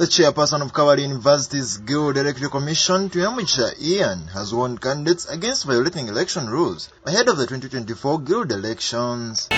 The chairperson of Kabale University's Guild Electoral Commission, Amidst, Ian, has warned candidates against violating election rules ahead of the 2024 Guild elections.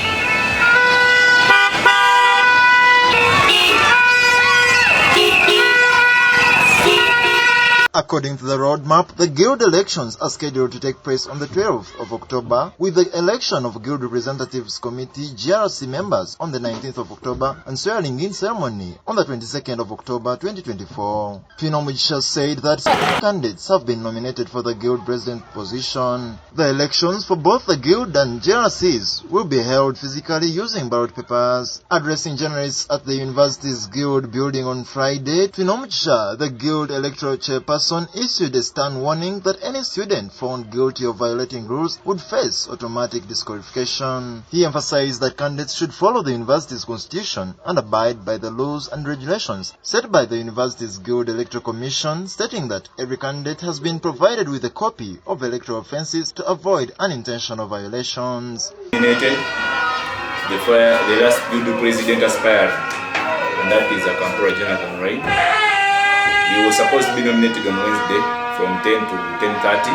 According to the roadmap, the Guild elections are scheduled to take place on the 12th of October, with the election of Guild Representatives Committee GRC members on the 19th of October and swearing-in ceremony on the 22nd of October 2024. Amidst said that candidates have been nominated for the Guild President position. The elections for both the Guild and GRCs will be held physically using ballot papers. Addressing journalists at the university's Guild building on Friday, Amidst, the Guild electoral chairperson, issued a stern warning that any student found guilty of violating rules would face automatic disqualification. He emphasized that candidates should follow the university's constitution and abide by the laws and regulations set by the university's Guild Electoral Commission, stating that every candidate has been provided with a copy of electoral offences to avoid unintentional violations. The last Guild President aspired, and that is Akamprora Jonathan, right? He was supposed to be nominated on Wednesday from 10 to 10:30,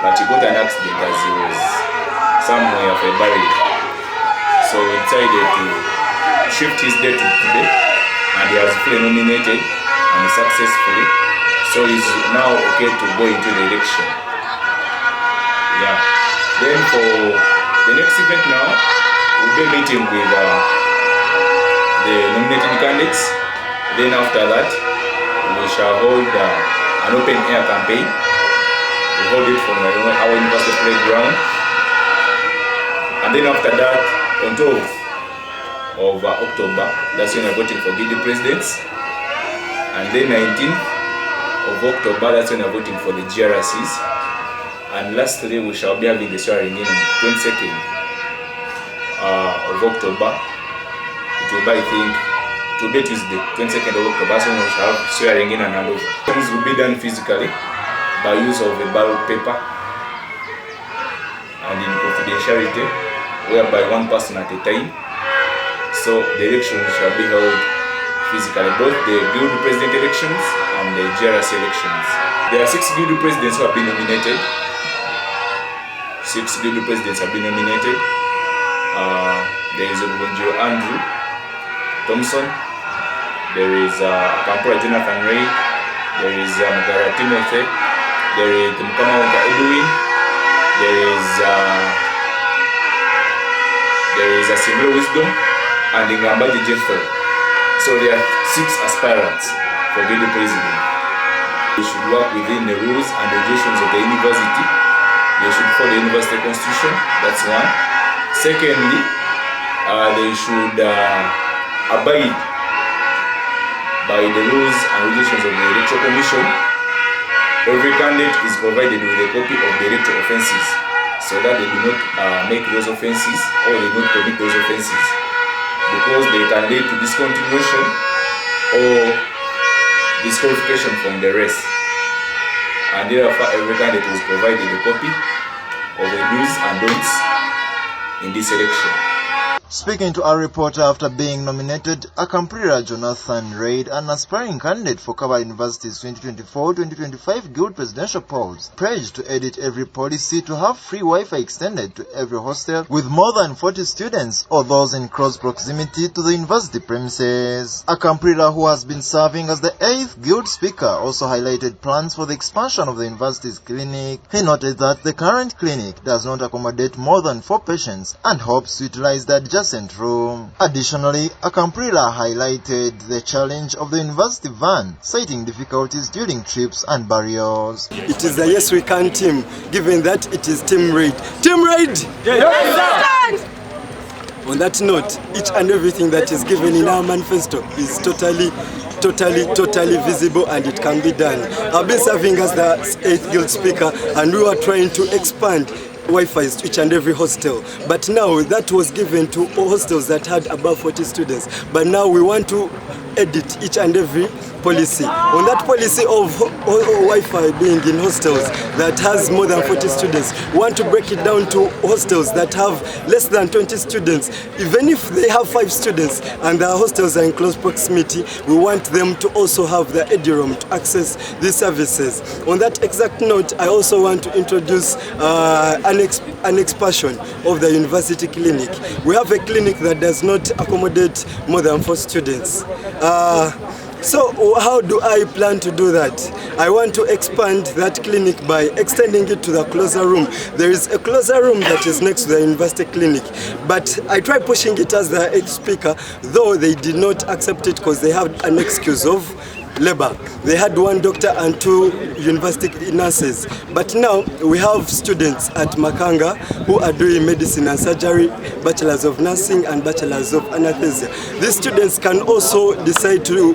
but he got an accident as he was somewhere of a barrier. So we decided to shift his date to today, and he has fully nominated and successfully. So he's now okay to go into the election. Yeah. Then for the next event now, we'll be meeting with the nominated candidates. Then after that, we shall hold an open air campaign. We hold it from our university playground. And then after that, on 12th of October, that's when we're voting for Guild presidents. And then 19th of October, that's when we're voting for the GRCs. And lastly, we shall be having the swearing in on 22nd of October. It will be, I think, today Tuesday, 22nd of October, so we shall have swearing in and handover. Things will be done physically by use of a ballot paper and in confidentiality, whereby one person at a time. So the elections shall be held physically, both the Guild President elections and the GRC elections. There are 6 Guild Presidents who have been nominated. 6 Guild Presidents have been nominated. There is Andrew Thompson. There is Akamprora Jonathan Ray, there is Mugara Timothy, there is Mkamawonka Edwin, there is a Single Wisdom, and Ngambaji Jeffrey. So there are 6 aspirants for Guild President. They should work within the rules and regulations of the university. They should follow the university constitution, that's one. Secondly, they should abide by the rules and regulations of the Electoral Commission. Every candidate is provided with a copy of the electoral offences, so that they do not make those offences or they do not commit those offences, because they can lead to discontinuation or disqualification from the race. And therefore, every candidate was provided a copy of the do's and don'ts in this election. Speaking to our reporter after being nominated, Akamprora Jonathan Reid, an aspiring candidate for Kabale University's 2024-2025 Guild presidential polls, pledged to edit every policy to have free Wi-Fi extended to every hostel with more than 40 students or those in close proximity to the university premises. Akamprora, who has been serving as the 8th Guild speaker, also highlighted plans for the expansion of the university's clinic. He noted that the current clinic does not accommodate more than 4 patients and hopes to utilize the adjacent room. Additionally, Akamprora highlighted the challenge of the university van, citing difficulties during trips and barriers. It is a Yes We Can team, given that it is Team Raid. Team Raid! Yes. On that note, each and everything that is given in our manifesto is totally visible, and it can be done. I've been serving as the 8th Guild speaker, and we were trying to expand Wi-Fi to each and every hostel, but now that was given to all hostels that had above 40 students. But now we want to edit each and every policy. On that policy of Wi-Fi being in hostels that has more than 40 students, we want to break it down to hostels that have less than 20 students. Even if they have 5 students and their hostels are in close proximity, we want them to also have the EduRoam to access these services. On that exact note, I also want to introduce an expansion of the university clinic. We have a clinic that does not accommodate more than 4 students. So how do I plan to do that? I want to expand that clinic by extending it to the closer room. There is a closer room that is next to the university clinic, but I tried pushing it as the ex-speaker, though they did not accept it because they had an excuse of labor. They had 1 doctor and 2 university nurses, but now we have students at Makanga who are doing medicine and surgery, bachelors of nursing and bachelors of anesthesia. These students can also decide to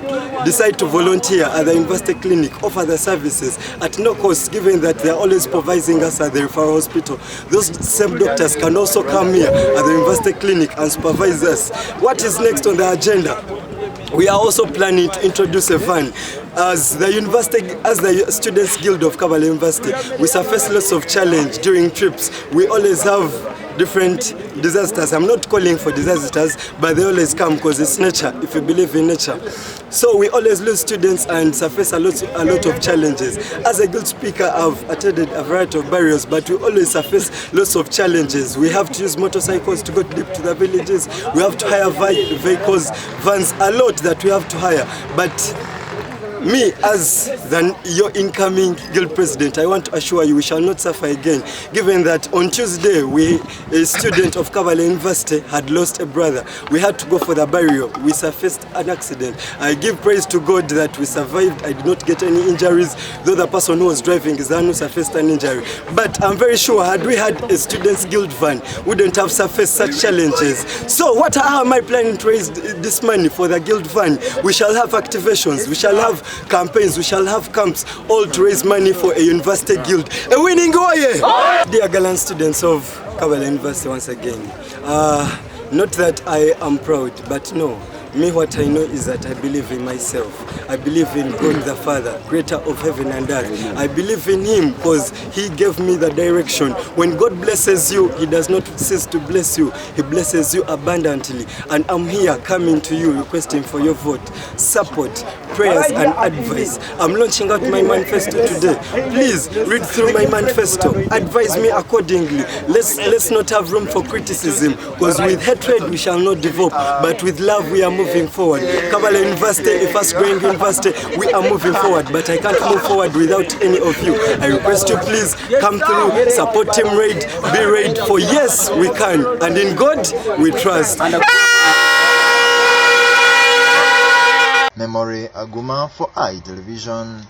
volunteer at the university clinic, offer the services at no cost, given that they are always supervising us at the referral hospital. Those same doctors can also come here at the university clinic and supervise us. What is next on the agenda? We are also planning to introduce a van. As the Students Guild of Kabale University, we surface lots of challenge during trips. We always have different disasters. I'm not calling for disasters, but they always come because it's nature, if you believe in nature. So we always lose students and surface a lot of challenges. As a guild speaker, I've attended a variety of barriers, but we always surface lots of challenges. We have to use motorcycles to go deep to the villages. We have to hire vehicles, vans, a lot that we have to hire. But me, as your incoming guild president, I want to assure you we shall not suffer again, given that on Tuesday, a student of Kabale University had lost a brother. We had to go for the burial. We surfaced an accident. I give praise to God that we survived. I did not get any injuries, though the person who was driving is the one who surfaced an injury. But I'm very sure had we had a students guild van, we wouldn't have surfaced such challenges. So how am I planning to raise this money for the guild van? We shall have activations. We shall have campaigns, we shall have camps, all to raise money for a university guild. A winning goal! Dear gallant students of Kabale University, once again, not that I am proud, but no. Me, what I know is that I believe in myself. I believe in God the Father, creator of heaven and earth. I believe in Him because He gave me the direction. When God blesses you, He does not cease to bless you. He blesses you abundantly. And I'm here coming to you requesting for your vote, support, prayers and advice. I'm launching out my manifesto today. Please read through my manifesto. Advise me accordingly. Let's not have room for criticism, because with hatred we shall not develop, but with love we are moving forward. Kabale University, a fast-growing university, we are moving forward, but I can't move forward without any of you. I request you please come through, support Team Raid, be Raid, for yes, we can, and in God we trust. Memory Aguma for iTelevision.